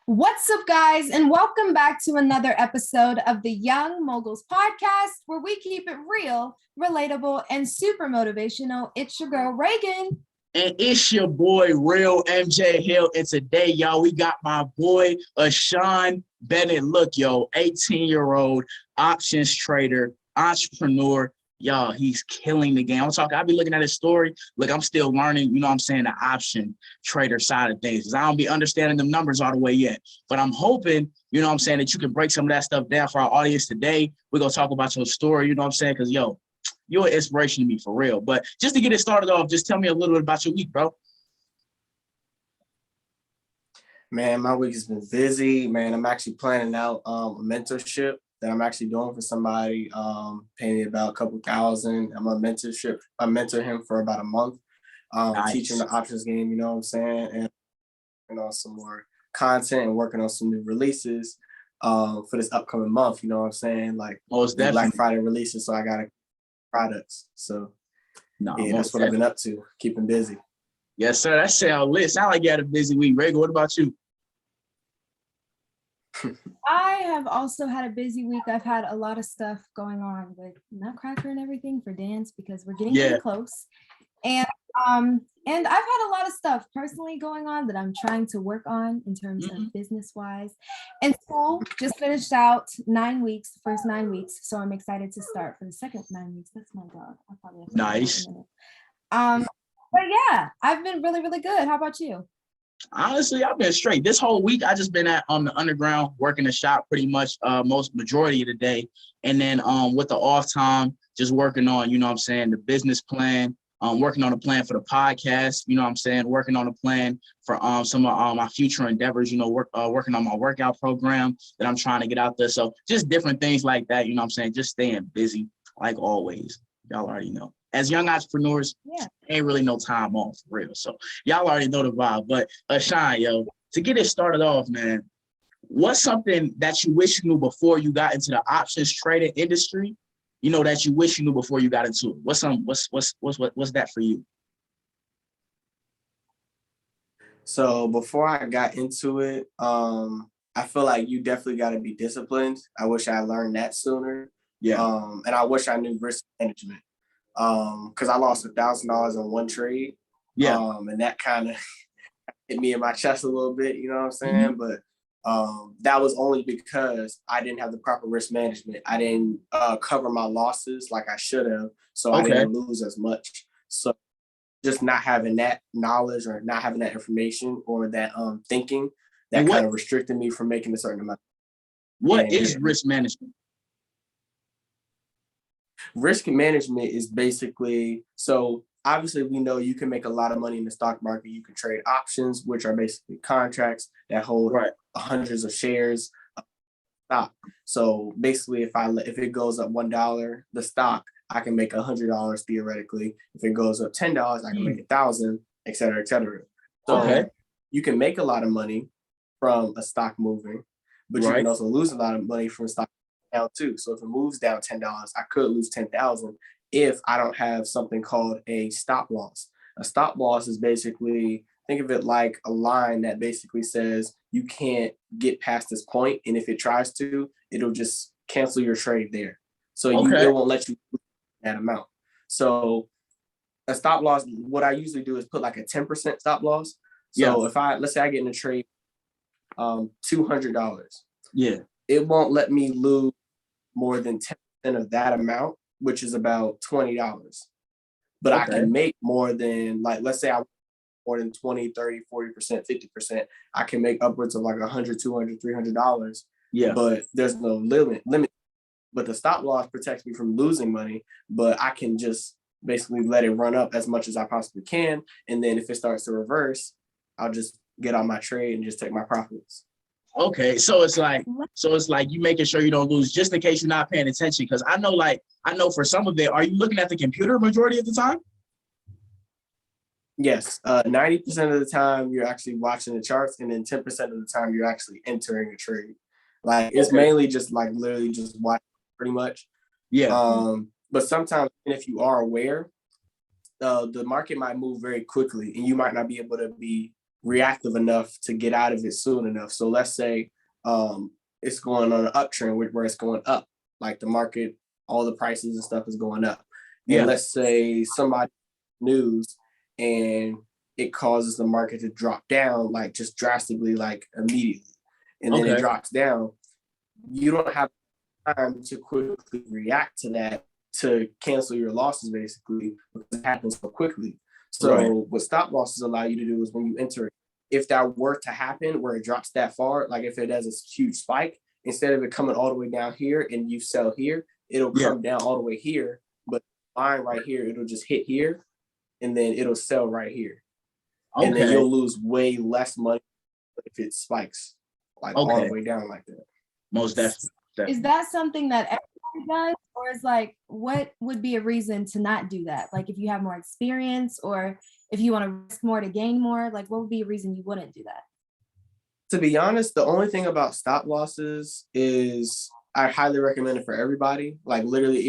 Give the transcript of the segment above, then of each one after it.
What's up, guys, and welcome back to another episode of the Young Moguls Podcast, where we keep it real, relatable, and super motivational. It's your girl, Reagan. And it's your boy, Real MJ Hill. And today, y'all, we got my boy, Ashon Bennett. Look, yo, 18-year-old options trader, entrepreneur. Y'all, he's killing the game. I'll be looking at his story. Look, I'm still learning, the option trader side of things. Because I don't be understanding them numbers all the way yet. But I'm hoping, that you can break some of that stuff down for our audience today. We're going to talk about your story, because, you're an inspiration to me for real. But just to get it started off, just tell me a little bit about your week, bro. Man, my week has been busy. Man, I'm actually planning out a mentorship that I'm actually doing for somebody, paying me about a couple thousand. I'm a mentor him for about a month, Nice. teaching the options game, and some more content and working on some new releases for this upcoming month, like Most definitely. Black Friday releases, so I got products. So that's what I've been up to, keeping busy. Yes, sir. That sounds lit. Sound like you had a busy week. Reagan, what about you? I have also had a busy week. I've had a lot of stuff going on with Nutcracker and everything for dance because we're getting pretty close. And I've had a lot of stuff personally going on that I'm trying to work on in terms of business-wise. And school just finished out 9 weeks, the first 9 weeks. So I'm excited to start for the second 9 weeks. That's my dog. I'll probably have to Nice. But yeah, I've been really, really good. How about you? Honestly, I've been straight. This whole week, I just been at the underground working the shop pretty much majority of the day. And then with the off time, just working on, the business plan, working on a plan for the podcast, working on a plan for some of my future endeavors, working on my workout program that I'm trying to get out there. So just different things like that, just staying busy like always. Y'all already know. As young entrepreneurs, ain't really no time off for real. So y'all already know the vibe. But Ashon, to get it started off, man, what's something that you wish you knew before you got into the options trading industry? That you wish you knew before you got into it. What's that for you? So before I got into it, I feel like you definitely got to be disciplined. I wish I learned that sooner. Yeah. And I wish I knew risk management. Because I lost $1,000 on one trade. Yeah. And that kind of hit me in my chest a little bit, you know what I'm saying? But that was only because I didn't have the proper risk management. I didn't cover my losses like I should have, so I didn't lose as much. So just not having that knowledge or not having that information or that thinking, that kind of restricted me from making a certain amount. What is risk management? Risk management is basically, so obviously we know you can make a lot of money in the stock market. You can trade options, which are basically contracts that hold hundreds of shares of stock. So basically if it goes up $1, the stock, I can make $100 theoretically. If it goes up $10, I can make 1,000, et cetera, et cetera. So you can make a lot of money from a stock moving, but you can also lose a lot of money from a stock down too. So if it moves down $10, I could lose 10,000 if I don't have something called a stop loss. A stop loss is basically, think of it like a line that basically says you can't get past this point, and if it tries to, it'll just cancel your trade there. So it won't let you lose that amount. So a stop loss, what I usually do is put like a 10% stop loss. So if let's say I get in a trade $200, it won't let me lose more than 10% of that amount, which is about $20. But I can make more than, like, let's say I more than 20, 30, 40%, 50%. I can make upwards of like $100, $200, $300. But there's no limit. But the stop loss protects me from losing money, but I can just basically let it run up as much as I possibly can. And then if it starts to reverse, I'll just get on my trade and just take my profits. Okay, so it's like you making sure you don't lose just in case you're not paying attention. Because I know for some of it, are you looking at the computer majority of the time? Yes, 90% of the time you're actually watching the charts, and then 10% of the time you're actually entering a trade. Like it's mainly just like literally just watching pretty much. But sometimes if you are aware, the market might move very quickly, and you might not be able to be reactive enough to get out of it soon enough. So let's say it's going on an uptrend where it's going up, like the market, all the prices and stuff is going up. And let's say somebody news and it causes the market to drop down, like just drastically, like immediately. And then it drops down. You don't have time to quickly react to that to cancel your losses, basically, because it happens so quickly. So what stop losses allow you to do is when you enter it, if that were to happen where it drops that far, like if it does a huge spike, instead of it coming all the way down here and you sell here, it'll come down all the way here, but buying right here, it'll just hit here and then it'll sell right here. And then you'll lose way less money if it spikes like all the way down like that. Most definitely. Is that something that everybody does, or is like, what would be a reason to not do that? Like if you have more experience, or if you want to risk more to gain more, like what would be a reason you wouldn't do that? To be honest, the only thing about stop losses is I highly recommend it for everybody. Like literally,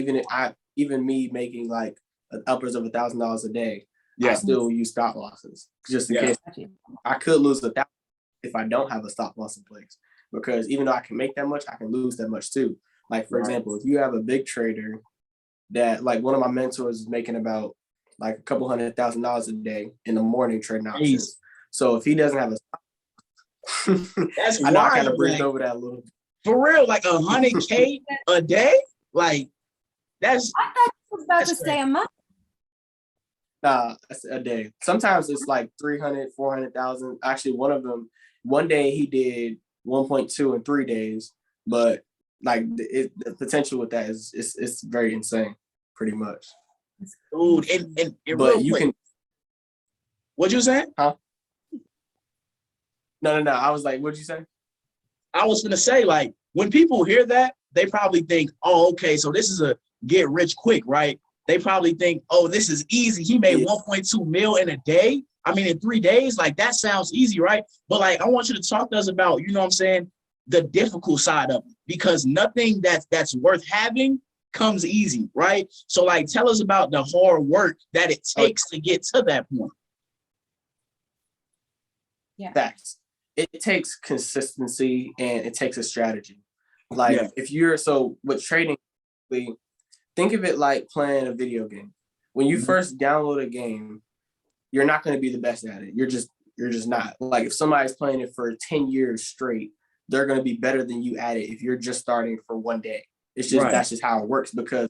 even me making like upwards of $1,000 a day, I still use stop losses just in case. I could lose $1,000 if I don't have a stop loss in place, because even though I can make that much, I can lose that much too. Like for example, if you have a big trader that, like one of my mentors is making about like a couple $100,000 a day in the morning trading options. So if he doesn't have a stop, that's I know I kind of breezed over that a little bit. For real, like $100K a day, like that's. I thought you was about to say a month. Nah, that's a day. Sometimes it's like 300, 400,000. Actually, one of them, one day he did 1.2 in 3 days, but like the potential with that is it's very insane, pretty much. Dude, and but you can. What'd you say? Huh? No. I was like, what'd you say? I was gonna say, like, when people hear that, they probably think, oh, okay, so this is a get rich quick, right? They probably think, oh, this is easy. He made 1.2 mil in a day. I mean, in 3 days, like that sounds easy, right? But like, I want you to talk to us about, you know what I'm saying, the difficult side of it, because nothing that's worth having comes easy, right? So like, tell us about the hard work that it takes to get to that point. Yeah. Facts. It takes consistency and it takes a strategy. Like if you're, so with trading, think of it like playing a video game. When you first download a game, you're not going to be the best at it. You're just not. Like if somebody's playing it for 10 years straight, they're going to be better than you at it if you're just starting for one day. It's just, that's just how it works, because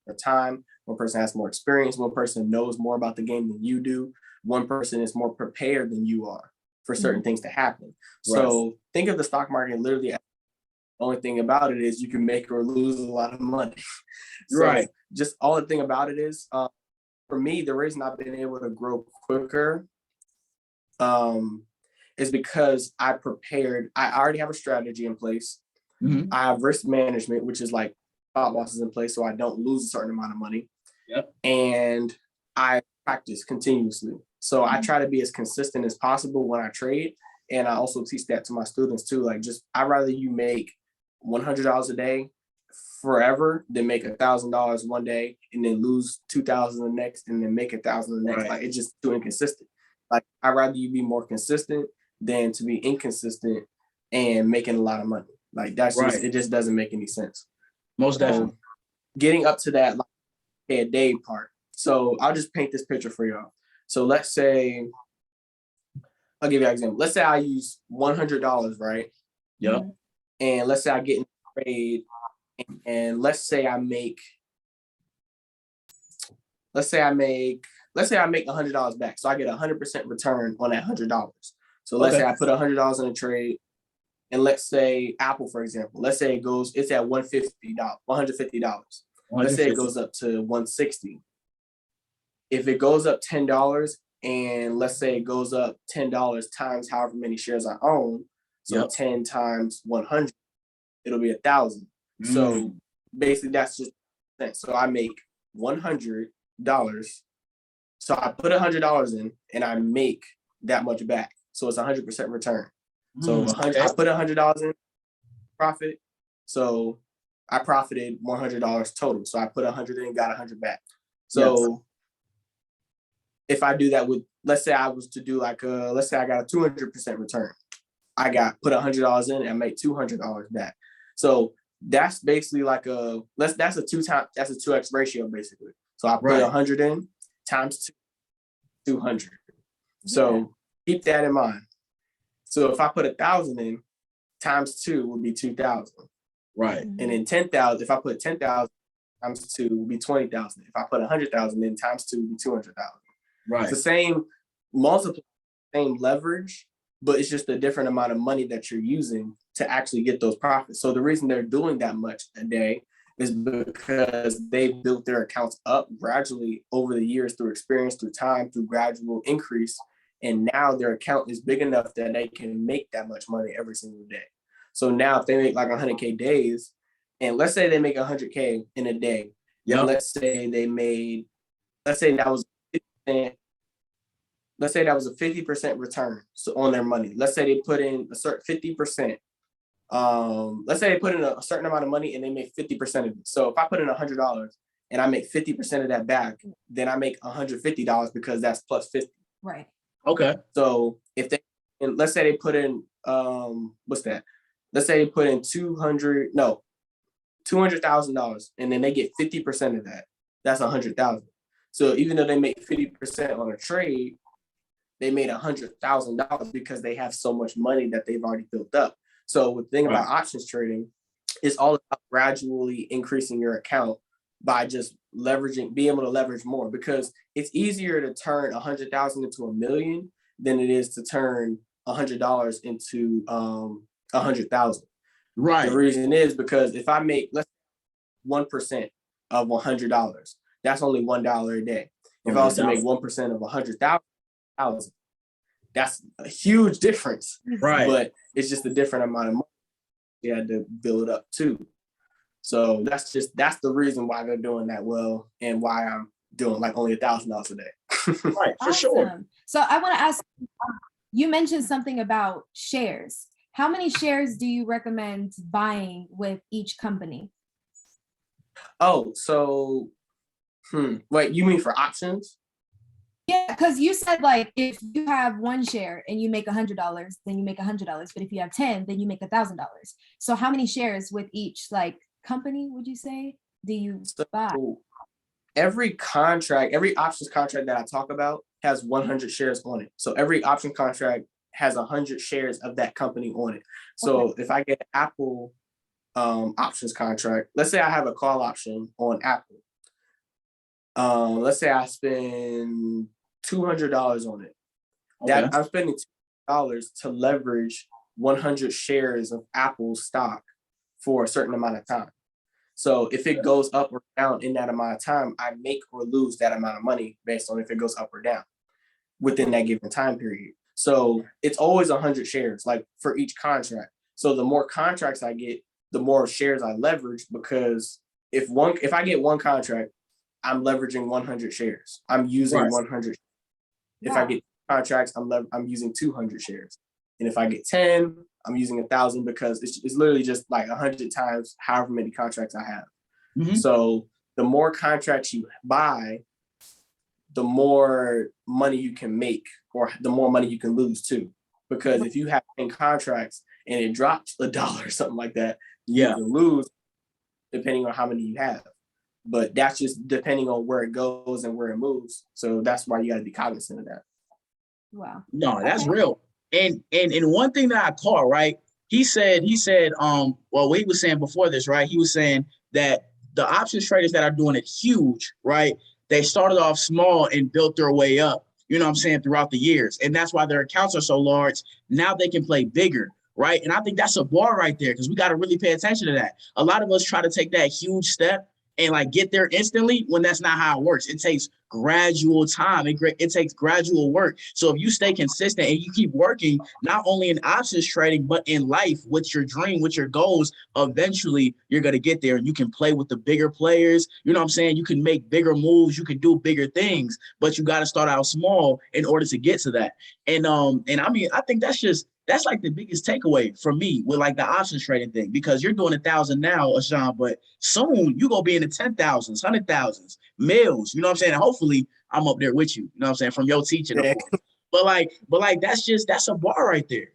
of time, one person has more experience, one person knows more about the game than you do, one person is more prepared than you are for certain things to happen. So think of the stock market literally, the only thing about it is you can make or lose a lot of money. So just all the thing about it is, for me, the reason I've been able to grow quicker is because I already have a strategy in place. I have risk management, which is like stop losses in place so I don't lose a certain amount of money. And I practice continuously. So I try to be as consistent as possible when I trade. And I also teach that to my students too. Like I'd rather you make $100 a day forever than make $1,000 one day and then lose 2,000 the next and then make 1,000 the next. Like it's just too inconsistent. Like I'd rather you be more consistent than to be inconsistent and making a lot of money. Like that's just, it just doesn't make any sense. Most definitely. Getting up to that like a day part. So I'll just paint this picture for y'all. So let's say, I'll give you an example. Let's say I use $100, right? And let's say I get in a trade and let's say I make $100 back. So I get 100% return on that $100. So let's say I put $100 in a trade, and let's say Apple, for example, let's say it's at $150. Let's say it goes up to $160. If it goes up $10, and let's say it goes up $10 times however many shares I own, so 10 times 100, it'll be 1,000. So basically that's just, so I make $100. So I put $100 in and I make that much back. So it's 100% return. So I put $100 in profit. So I profited $100 total. So I put 100 in, got 100 back. So if I do that with, let's say I was to do like let's say I got a 200% return. I put $100 in and I make $200 back. So that's basically like that's a 2x ratio basically. So I put 100 in times 200. So keep that in mind. So if I put 1,000 in, times 2 would be 2,000. Right. And then 10,000, if I put 10,000 times 2 would be 20,000. If I put 100,000 in, times 2 would be 200,000. Right. It's the same multiple, same leverage, but it's just a different amount of money that you're using to actually get those profits. So the reason they're doing that much a day is because they built their accounts up gradually over the years through experience, through time, through gradual increase. And now their account is big enough that they can make that much money every single day. So now if they make like 100K days, and let's say they make 100K in a day, let's say that was 50% return on their money. Let's say they put in a certain 50%. Let's say they put in a certain amount of money and they make 50% of it. So if I put in $100 and I make 50% of that back, then I make $150 because that's plus 50. Right. Okay. So if they, and let's say they put in, what's that? Let's say they put in $200,000 and then they get 50% of that. That's 100,000. So even though they make 50% on a trade, they made $100,000 because they have so much money that they've already built up. So the thing about options trading is all about gradually increasing your account by just being able to leverage more, because it's easier to turn 100,000 into $1 million than it is to turn $100 into 100,000. Right. The reason is because if I make 1% of $100, that's only $1 a day. If I also make 1% of 100,000, that's a huge difference. Right. But it's just a different amount of money you had to build up too. So that's the reason why they're doing that well, and why I'm doing like only $1,000 a day. Right, for sure. So I want to ask, you mentioned something about shares. How many shares do you recommend buying with each company? Oh, so, wait, you mean for options? Yeah, because you said like if you have one share and you make $100, then you make $100. But if you have 10, then you make $1,000. So how many shares with each like company would you say do you buy? Every options contract that I talk about has 100 shares on it. So every option contract has 100 shares of that company on it. So if I get an Apple options contract, let's say I have a call option on Apple. Let's say I spend $200 on it. That I'm spending $200 to leverage 100 shares of Apple stock for a certain amount of time. So if it goes up or down in that amount of time, I make or lose that amount of money based on if it goes up or down within that given time period. So it's always 100 shares, like for each contract. So the more contracts I get, the more shares I leverage, because if I get one contract, I'm leveraging 100 shares. I'm using 100. If I get contracts, I'm using 200 shares. And if I get 10, I'm using 1,000, because it's literally just like 100 times however many contracts I have. Mm-hmm. So the more contracts you buy, the more money you can make, or the more money you can lose too. Because if you have 10 contracts and it drops $1 or something like that, you can lose depending on how many you have. But that's just depending on where it goes and where it moves. So that's why you got to be cognizant of that. Wow. No, that's real. And one thing that I caught, right? He said, well, what he was saying before this, right? He was saying that the options traders that are doing it huge, right? They started off small and built their way up, you know what I'm saying, throughout the years. And that's why their accounts are so large. Now they can play bigger, right? And I think that's a bar right there, because we got to really pay attention to that. A lot of us try to take that huge step and like get there instantly, when that's not how it works. It takes gradual time. It takes gradual work. So if you stay consistent and you keep working, not only in options trading, but in life with your dream, with your goals, eventually you're going to get there, and you can play with the bigger players. You know what I'm saying? You can make bigger moves. You can do bigger things, but you got to start out small in order to get to that. And I mean, I think that's just that's like the biggest takeaway for me with like the options trading thing, because you're doing 1,000 now, Ashon, but soon you gonna be in the 10,000s, 100,000s, mils. You know what I'm saying? And hopefully I'm up there with you. You know what I'm saying? From your teaching, of course. But that's a bar right there.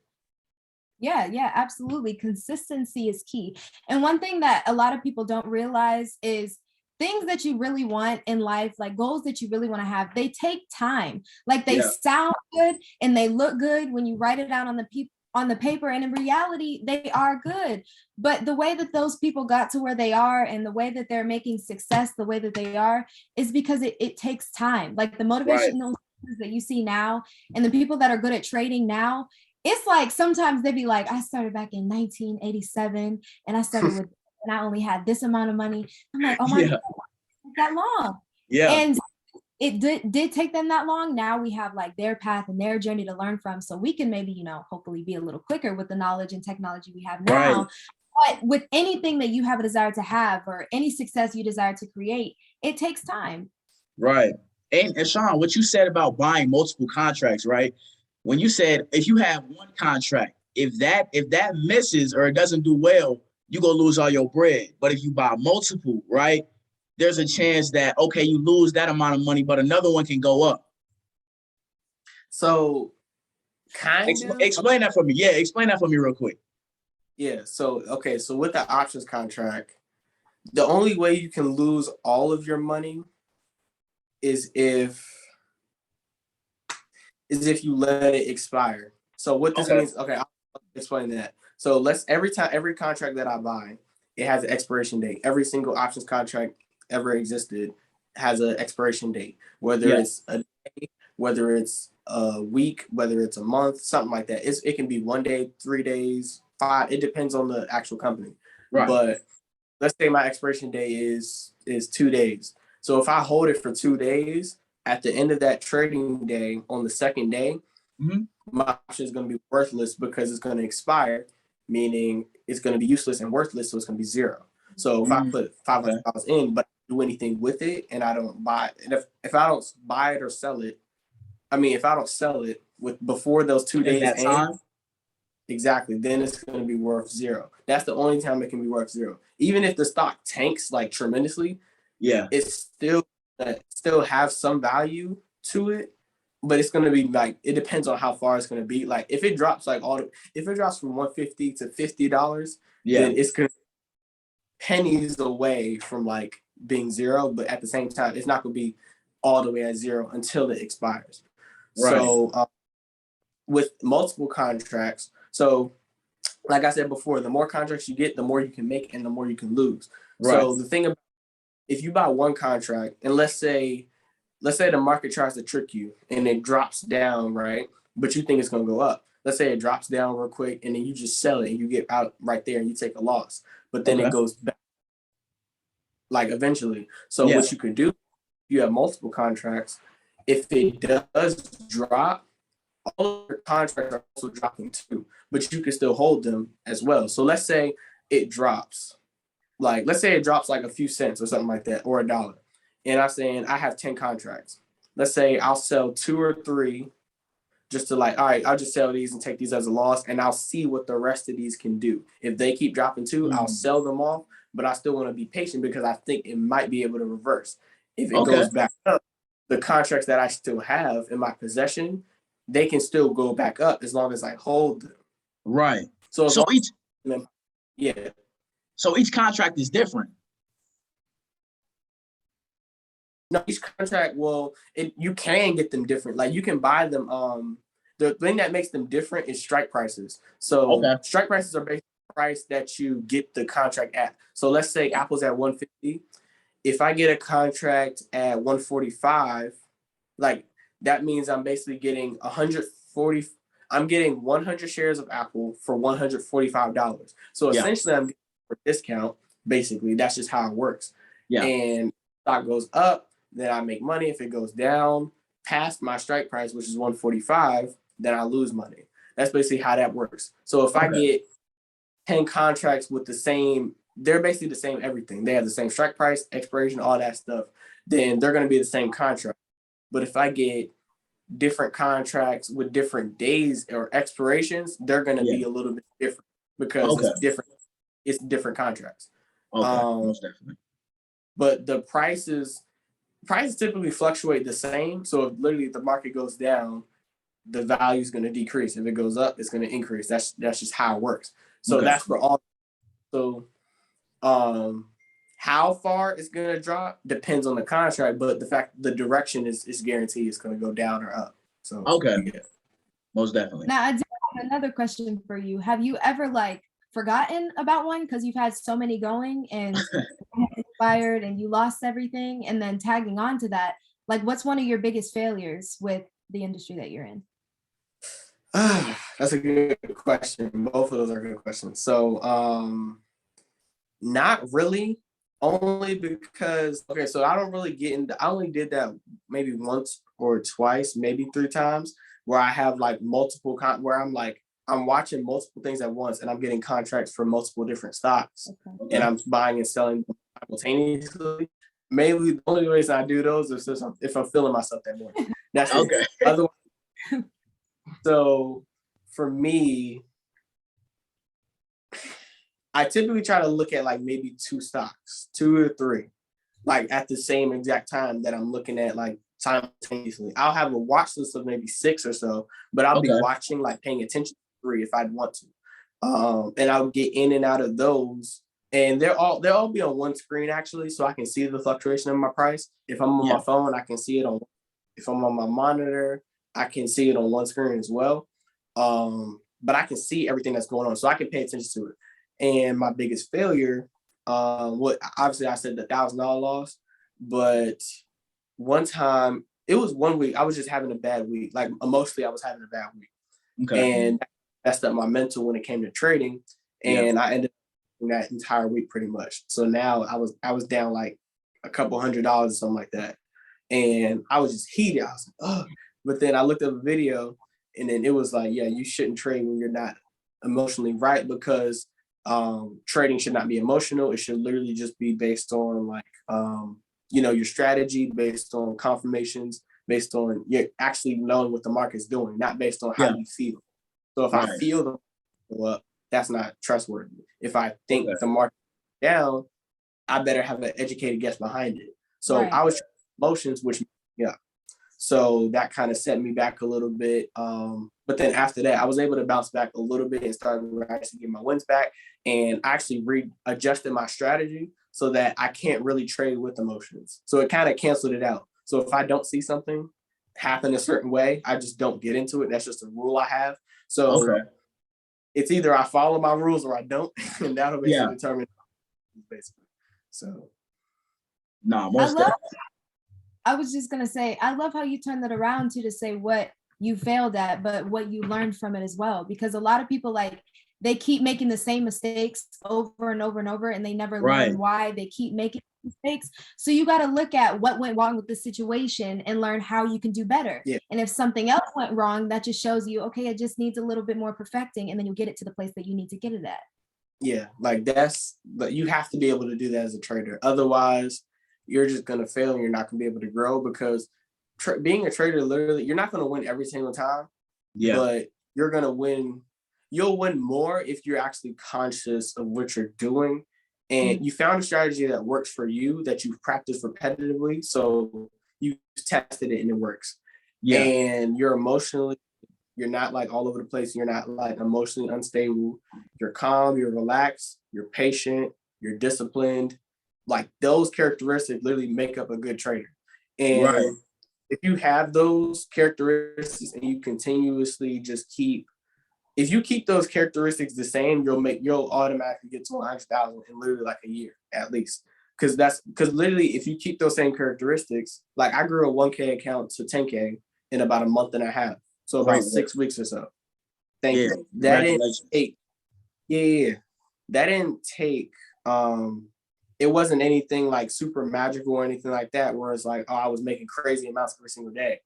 Yeah, absolutely. Consistency is key. And one thing that a lot of people don't realize is things that you really want in life, like goals that you really want to have, they take time. Like they sound good and they look good when you write it out on the paper, and in reality they are good. But the way that those people got to where they are and the way that they're making success the way that they are is because it takes time. Like the motivational that you see now and the people that are good at trading now, it's like sometimes they be like, I started back in 1987 and I started with, and I only had this amount of money. I'm like, oh my God, that long. Yeah. And it did take them that long. Now we have like their path and their journey to learn from. So we can maybe, hopefully be a little quicker with the knowledge and technology we have now. Right. But with anything that you have a desire to have or any success you desire to create, it takes time. Right. And Sean, what you said about buying multiple contracts, right? When you said if you have one contract, if that misses or it doesn't do well, you go lose all your bread. But if you buy multiple, right, there's a chance that, okay, you lose that amount of money, but another one can go up. So explain that for me. Yeah, explain that for me real quick. Yeah. So with the options contract, the only way you can lose all of your money is if you let it expire. So what this means, I'll explain that. So every contract that I buy, it has an expiration date. Every single options contract ever existed has an expiration date, whether it's a day, whether it's a week, whether it's a month, something like that. It can be 1 day, 3 days, 5. It depends on the actual company. Right. But let's say my expiration day is 2 days. So if I hold it for 2 days, at the end of that trading day, on the second day, my option is going to be worthless because it's going to expire, meaning it's going to be useless and worthless, so it's going to be zero. So if I put $500 in, but I don't do anything with it and I don't buy it, and if I don't buy it or sell it, if I don't sell it before those 2 days end, exactly, then it's going to be worth zero. That's the only time it can be worth zero. Even if the stock tanks like tremendously, it's still have some value to it, but it's going to be like, it depends on how far it's going to be. Like if it drops if it drops from $150 to $50, then it's going to be pennies away from like being zero, but at the same time, it's not going to be all the way at zero until it expires. Right. So with multiple contracts, so like I said before, the more contracts you get, the more you can make and the more you can lose. Right. So the thing about, if you buy one contract and let's say the market tries to trick you and it drops down, right? But you think it's going to go up. Let's say it drops down real quick and then you just sell it and you get out right there and you take a loss, but then it goes back like eventually. So what you could do, you have multiple contracts. If it does drop, all of your contracts are also dropping too, but you can still hold them as well. So let's say it drops. Let's say it drops like a few cents or something like that, or $1. And I'm saying I have 10 contracts. Let's say I'll sell 2 or 3 just to all right, I'll just sell these and take these as a loss, and I'll see what the rest of these can do. If they keep dropping too, I'll sell them off, but I still want to be patient because I think it might be able to reverse. If it goes back up, the contracts that I still have in my possession, they can still go back up as long as I hold them. Right. So each contract is different. No, each contract, you can get them different. Like you can buy them. The thing that makes them different is strike prices. So strike prices are based on the price that you get the contract at. So let's say Apple's at 150. If I get a contract at 145, like that means I'm basically getting 140. I'm getting 100 shares of Apple for $145. So essentially, I'm getting a discount. Basically, that's just how it works. Yeah. And stock goes up, then I make money. If it goes down past my strike price, which is 145, then I lose money. That's basically how that works. So if I get 10 contracts with the same, they're basically the same everything. They have the same strike price, expiration, all that stuff. Then they're going to be the same contract. But if I get different contracts with different days or expirations, they're going to be a little bit different because it's different. It's different contracts. Most definitely. But the prices typically fluctuate the same. So if literally if the market goes down, the value is going to decrease. If it goes up, it's going to increase. That's just how it works. So that's for all. So how far it's going to drop depends on the contract, but the direction is guaranteed it's going to go down or up. So most definitely. Now I do have another question for you. Have you ever like forgotten about one because you've had so many going and expired and you lost everything? And then tagging on to that, like what's one of your biggest failures with the industry that you're in? That's a good question. Both of those are good questions. So not really, only because so I don't really get into, I only did that maybe once or twice, maybe 3 times, where I have like multiple where I'm watching multiple things at once and I'm getting contracts for multiple different stocks and I'm buying and selling simultaneously. Mainly the only reason I do those is if I'm feeling myself that morning. That's okay. Otherwise, so for me, I typically try to look at like maybe 2 stocks, 2 or 3, like at the same exact time that I'm looking at like simultaneously. I'll have a watch list of maybe 6 or so, but I'll be watching, like paying attention to 3 if I'd want to. And I'll get in and out of those. And they'll all be on one screen actually, so I can see the fluctuation in my price. If I'm on my phone, I can see it on. If I'm on my monitor, I can see it on one screen as well. But I can see everything that's going on, so I can pay attention to it. And my biggest failure, obviously I said the $1,000 loss, but one time, it was one week, I was just having a bad week. Like emotionally, I was having a bad week. And that messed up my mental when it came to trading. And I ended up that entire week pretty much. So now I was down like a couple $100 or something like that. And I was just heated. I was like, oh, but then I looked up a video and then it was like, yeah, you shouldn't trade when you're not emotionally right, because trading should not be emotional. It should literally just be based on like, your strategy, based on confirmations, based on you actually knowing what the market's doing, not based on how you feel. So if I feel the go up, that's not trustworthy. If I think the market down, I better have an educated guess behind it. So I was emotions, which so that kind of set me back a little bit. But then after that, I was able to bounce back a little bit and start to actually get my wins back, and actually readjusted my strategy so that I can't really trade with emotions. So it kind of canceled it out. So if I don't see something happen a certain way, I just don't get into it. That's just a rule I have. So it's either I follow my rules or I don't, and that'll basically determine basically. So I was just gonna say, I love how you turned that around to say what you failed at, but what you learned from it as well. Because a lot of people, like, they keep making the same mistakes over and over and over, and they never learn why they keep making mistakes. So you got to look at what went wrong with the situation and learn how you can do better. And if something else went wrong, that just shows you, okay, it just needs a little bit more perfecting, and then you'll get it to the place that you need to get it at. Yeah, like but you have to be able to do that as a trader. Otherwise, you're just going to fail and you're not going to be able to grow, because being a trader, literally, you're not going to win every single time, but you're going to win. You'll win more if you're actually conscious of what you're doing and you found a strategy that works for you, that you've practiced repetitively. So you tested it and it works. And you're not like all over the place. You're not like emotionally unstable. You're calm, you're relaxed, you're patient, you're disciplined. Like those characteristics literally make up a good trader. And if you have those characteristics and you continuously just if you keep those characteristics the same, you'll automatically get to 100,000 in literally like a year at least. Because literally, if you keep those same characteristics, like I grew a 1K account to 10K in about a month and a half. So about 6 weeks or so. Thank you. That didn't take, that didn't take, it wasn't anything like super magical or anything like that, where it's like, oh, I was making crazy amounts every single day.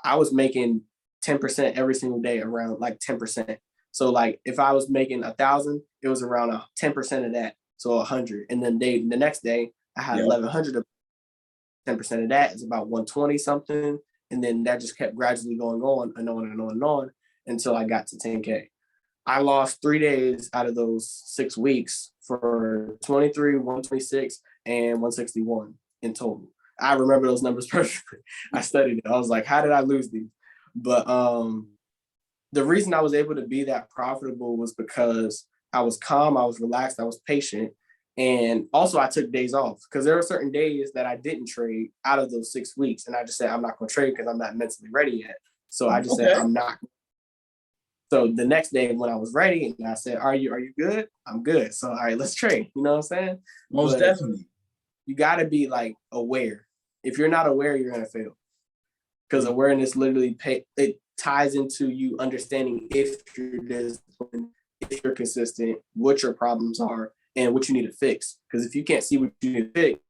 I was making 10% every single day, around like 10%. So like if I was making 1,000, it was around 10% of that. So 100. And then the next day I had 1,100. 10% of that is about 120 something. And then that just kept gradually going on and on and on and on until I got to 10K. I lost 3 days out of those 6 weeks for 23, 126, and 161 in total. I remember those numbers perfectly. I studied it. I was like, how did I lose these? But the reason I was able to be that profitable was because I was calm, I was relaxed, I was patient. And also I took days off because there were certain days that I didn't trade out of those 6 weeks. And I just said, I'm not going to trade because I'm not mentally ready yet. So I just said, I'm not. So the next day when I was ready and I said, are you good? I'm good. So, all right, let's trade. You know what I'm saying? Most definitely. You got to be like aware. If you're not aware, you're going to fail. Because awareness literally it ties into you understanding if you're disciplined, if you're consistent, what your problems are, and what you need to fix. Because if you can't see what you need to fix,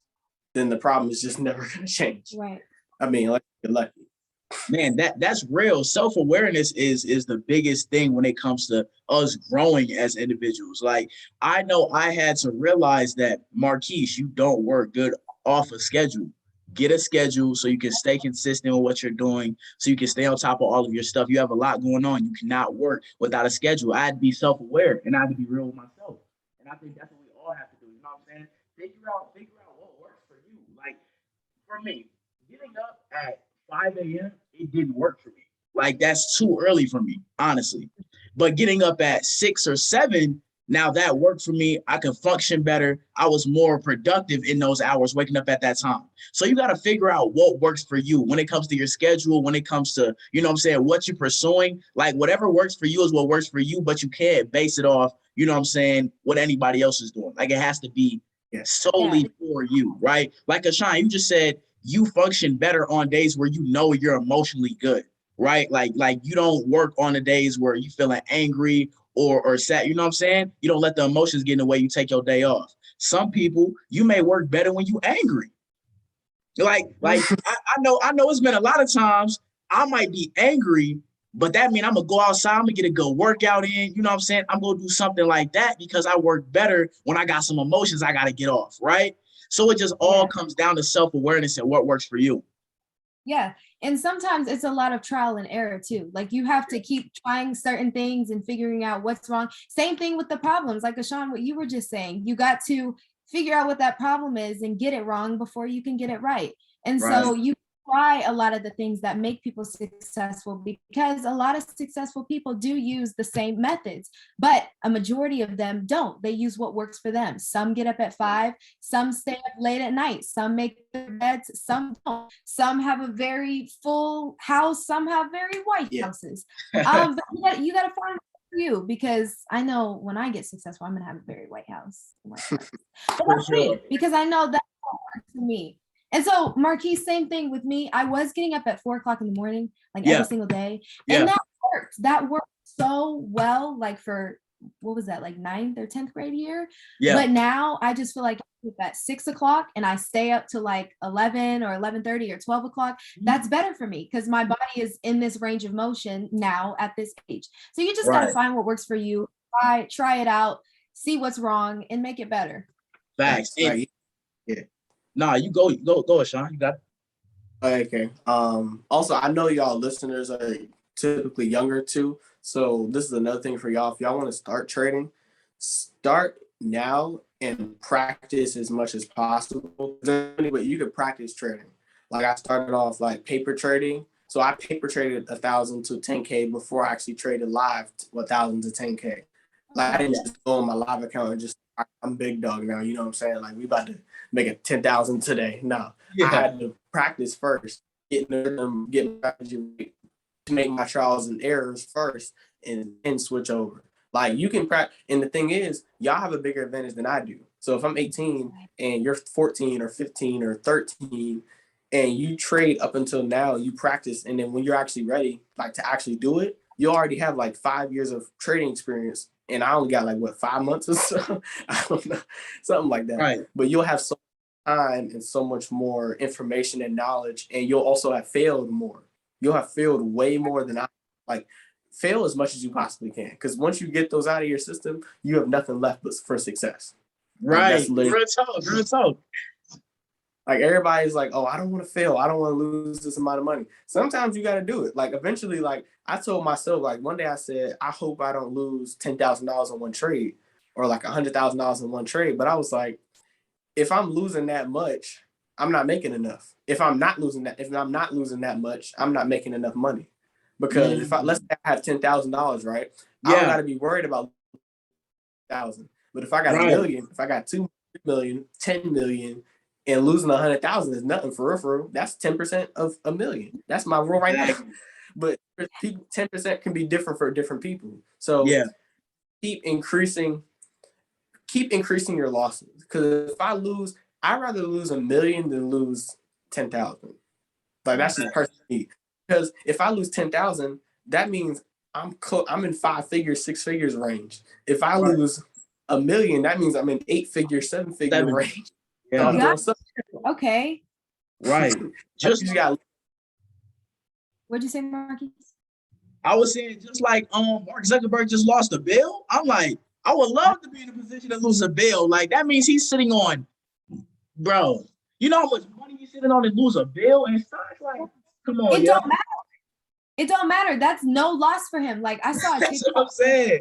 then the problem is just never going to change. Right. I mean, like, you're lucky. Man, that's real. Self-awareness is the biggest thing when it comes to us growing as individuals. Like, I know I had to realize that, Marquise, you don't work good off a schedule. Get a schedule so you can stay consistent with what you're doing, so you can stay on top of all of your stuff. You have a lot going on. You cannot work without a schedule. I had to be self-aware and I had to be real with myself. And I think that's what we all have to do. You know what I'm saying? Figure out what works for you. Like, for me, getting up at 5 a.m., it didn't work for me. Like, that's too early for me, honestly. But getting up at 6 or 7, now that worked for me. I could function better. I was more productive in those hours, waking up at that time. So you got to figure out what works for you when it comes to your schedule, when it comes to, you know what I'm saying, what you're pursuing. Like, whatever works for you is what works for you, but you can't base it off, you know what I'm saying, what anybody else is doing. Like, it has to be solely for you, right? Like, Ashon, you just said you function better on days where you know you're emotionally good, right? Like you don't work on the days where you feeling angry or sad. You know what I'm saying? You don't let the emotions get in the way. You take your day off. Some people, you may work better when you angry. Like I know it's been a lot of times I might be angry, but that means I'm gonna go outside, I'm gonna get a good workout in. You know what I'm saying? I'm gonna do something like that because I work better when I got some emotions I gotta get off, right? So it just all comes down to self-awareness and what works for you. Yeah. And sometimes it's a lot of trial and error too. Like, you have to keep trying certain things and figuring out what's wrong. Same thing with the problems. Like, Ashon, what you were just saying, you got to figure out what that problem is and get it wrong before you can get it right. And so you try a lot of the things that make people successful, because a lot of successful people do use the same methods, but a majority of them don't. They use what works for them. Some get up at 5, some stay up late at night, some make their beds, some don't. Some have a very full house, some have very white houses. But you got to find you, because I know when I get successful, I'm gonna have a very white house. But that's me, because I know that works for me. And so, Marquise, same thing with me. I was getting up at 4 o'clock in the morning, like every single day. And that worked. That worked so well, like for, what was that, like 9th or 10th grade year? But now I just feel like at 6 o'clock and I stay up to like 11 or 11:30 or 12 o'clock. That's better for me because my body is in this range of motion now at this age. So you just got to find what works for you, try it out, see what's wrong, and make it better. Facts. Nah, you go, Ashon. You got it. Okay. Also, I know y'all listeners are typically younger too. So this is another thing for y'all. If y'all want to start trading, start now and practice as much as possible. But you can practice trading. Like, I started off like paper trading. So I paper traded 1,000 to 10K before I actually traded live 1,000 to 10K. Like, I didn't just go on my live account and just, I'm big dog now. You know what I'm saying? Like, we about to make it 10,000 today. No, I had to practice first, get my strategy, to make my trials and errors first, and then switch over. Like, you can practice. And the thing is, y'all have a bigger advantage than I do. So if I'm 18 and you're 14 or 15 or 13 and you trade up until now, you practice. And then when you're actually ready, like, to actually do it, you already have like 5 years of trading experience. And I only got like, 5 months or so? I don't know, something like that. Right. But you'll have so much time and so much more information and knowledge. And you'll also have failed more. You'll have failed way more than I. Like, fail as much as you possibly can. Because once you get those out of your system, you have nothing left but for success. Right. Like, Real talk. Like everybody's like, oh, I don't want to fail. I don't want to lose this amount of money. Sometimes you got to do it. Like eventually, like I told myself, like one day I said, I hope I don't lose $10,000 on one trade or like $100,000 in one trade. But I was like, if I'm losing that much, I'm not making enough. If I'm not losing that much, I'm not making enough money. Because if let's say I have $10,000, right? I don't got to be worried about 1,000. But if I got a million, if I got 2 million, 10 million, and losing 100,000 is nothing for real. That's 10% of a million. That's my rule right now. But 10% can be different for different people. So keep increasing your losses. Because if I lose, I'd rather lose 1 million than lose 10,000. Like that's just personally. Because if I lose 10,000, that means I'm in 5 figures, 6 figures range. If I lose 1 million, that means I'm in 8 figure, 7 figure range. Yeah. Okay. Right. Just what'd you say, Marquis? I was saying just like Mark Zuckerberg just lost a bill. I'm like, I would love to be in a position to lose a bill. Like that means he's sitting on, bro. You know how much money he's sitting on to lose a bill and stuff? Like, come on, it don't matter. It don't matter. That's no loss for him. Like I saw. That's what I'm saying.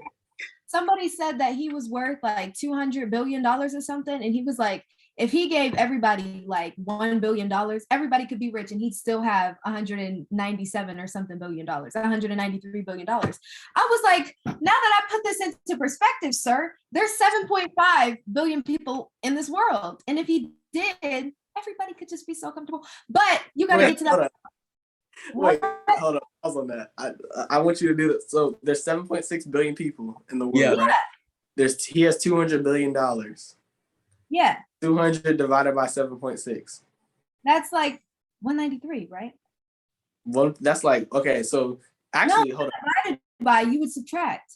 Somebody said that he was worth like $200 billion or something, and he was like, if he gave everybody like $1 billion, everybody could be rich and he'd still have 197 or something $193 billion. I was like, now that I put this into perspective, sir, there's 7.5 billion people in this world. And if he did, everybody could just be so comfortable. But you got to get to that. Wait, hold on. Pause on that. I want you to do this. So there's 7.6 billion people in the world, right? He has $200 billion. Yeah. 200 divided by 7.6. That's like 193, right? That's like, okay, so actually, hold on. Divided by, you would subtract.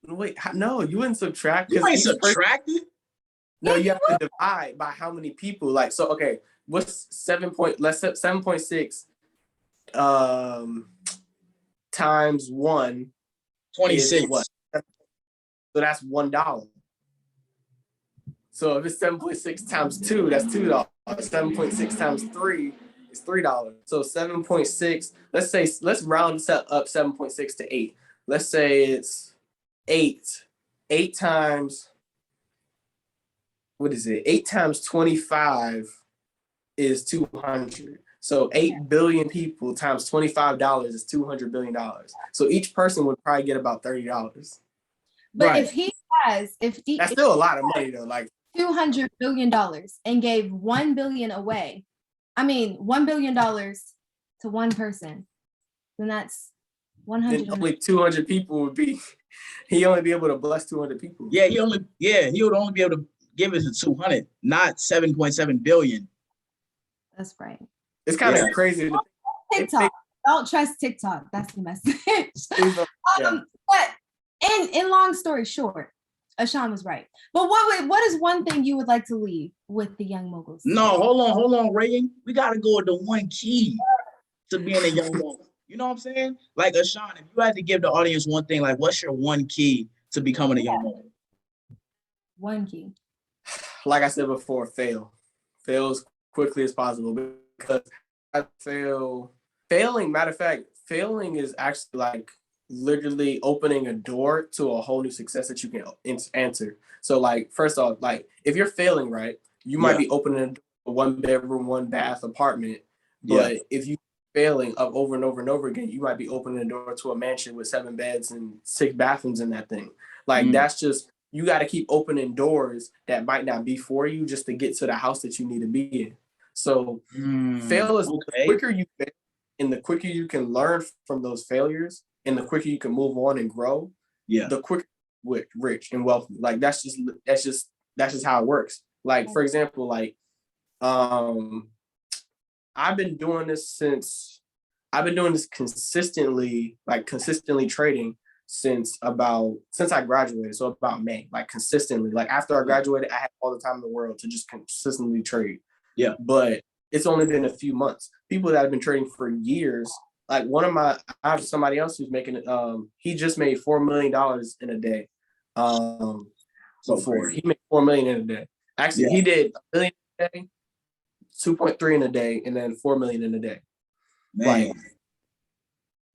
Wait, no, you wouldn't subtract. You ain't subtracted? No, you have to divide by how many people. Like, so, okay, what's 7.6 times 1? 26. What? So that's $1. So if it's 7.6 times 2, that's $2. 7.6 times 3 is $3. So 7.6, let's round up 7.6 to 8. Let's say it's 8. 8 times, what is it? 8 times 25 is 200. So 8 billion people times $25 is $200 billion. So each person would probably get about $30. But if he has, that's still a lot of money though. Like $200 billion and gave $1 billion away. I mean, $1 billion to one person, then that's 100. Then only 200 people would be. He only be able to bless 200 people. Yeah, he would only be able to give it to 200, not 7.7 billion. That's right. It's kind of crazy. TikTok. Don't trust TikTok. That's the message. But in long story short, Ashon was right. But what is one thing you would like to leave with the Young Moguls? No, hold on, Reagan. We got to go with the one key to being a young mogul. You know what I'm saying? Like, Ashon, if you had to give the audience one thing, like, what's your one key to becoming a young mogul? One key. Like I said before, fail as quickly as possible, because failing, matter of fact, failing is actually like literally opening a door to a whole new success that you can enter. So like, first off, like if you're failing, right, you might be opening a 1-bedroom, 1-bath apartment, but if you failing up over and over and over again, you might be opening a door to a mansion with 7 beds and 6 bathrooms in that thing. Like that's just, you got to keep opening doors that might not be for you just to get to the house that you need to be in. So fail is the quicker you fail, and the quicker you can learn from those failures, and the quicker you can move on and grow, the quicker rich and wealthy. Like that's just how it works. Like for example, like I've been doing this consistently trading since I graduated. So about May, like consistently. Like after I graduated, I had all the time in the world to just consistently trade. Yeah. But it's only been a few months. People that have been trading for years, like I have somebody else who's making he just made $4 million in a day. Before he made $4 million in a day. Actually, he did $1 million a day 2.3 in a day, and then 4 million in a day. Man. Like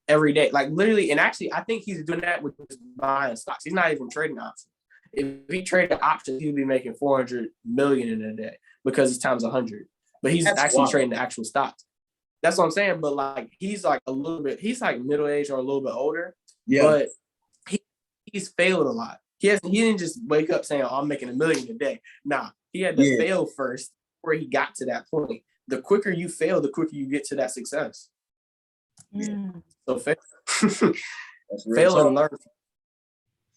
every day, like literally. And actually, I think he's doing that with just buying stocks. He's not even trading options. If he traded options, he would be making 400 million in a day because it's times 100. But he's actually trading the actual stocks. That's what I'm saying. But like he's like a little bit, he's like middle aged or a little bit older. Yeah. But he's failed a lot. He didn't just wake up saying, "Oh, I'm making $1 million a day." Nah, he had to fail first before he got to that point. The quicker you fail, the quicker you get to that success. So fail. Fail and learn.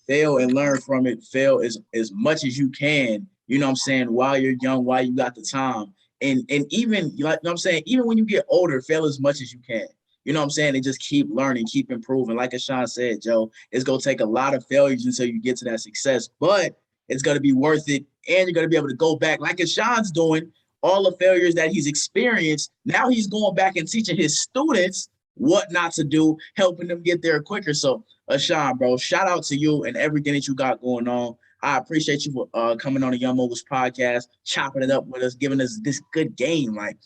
Fail and learn from it. Fail as much as you can, you know what I'm saying, while you're young, while you got the time. And even, you know what I'm saying, even when you get older, fail as much as you can. You know what I'm saying? And just keep learning, keep improving. Like Ashon said, Joe, it's going to take a lot of failures until you get to that success, but it's going to be worth it. And you're going to be able to go back like Ashon's doing, all the failures that he's experienced. Now he's going back and teaching his students what not to do, helping them get there quicker. So Ashon, bro, shout out to you and everything that you got going on. I appreciate you for coming on the Young Moguls podcast, chopping it up with us, giving us this good game. Like,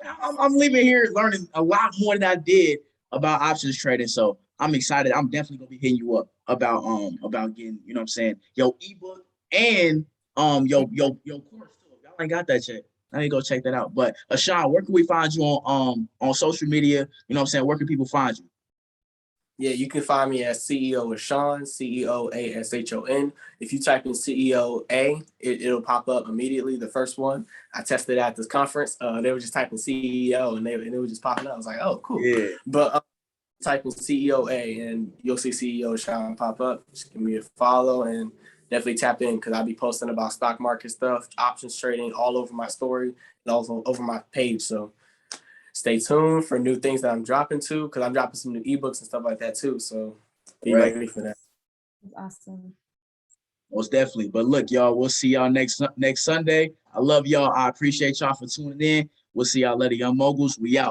I'm leaving here learning a lot more than I did about options trading. So I'm excited. I'm definitely gonna be hitting you up about getting, you know what I'm saying, your ebook and your course too. Y'all ain't got that yet. I need to go check that out. But Ashon, where can we find you on social media? You know what I'm saying? Where can people find you? Yeah, you can find me as CEO Ashon, CEOASHON. If you type in CEO A, it'll pop up immediately. The first one I tested at this conference, they were just typing CEO and it was just popping up. I was like, oh, cool. Yeah. But type in CEO A and you'll see CEO Ashon pop up. Just give me a follow and definitely tap in because I'll be posting about stock market stuff, options trading all over my story and also over my page. So stay tuned for new things that I'm dropping too, because I'm dropping some new ebooks and stuff like that too. So be ready for that. That's awesome. Most definitely. But look, y'all, we'll see y'all next Sunday. I love y'all. I appreciate y'all for tuning in. We'll see y'all later, Young Moguls. We out.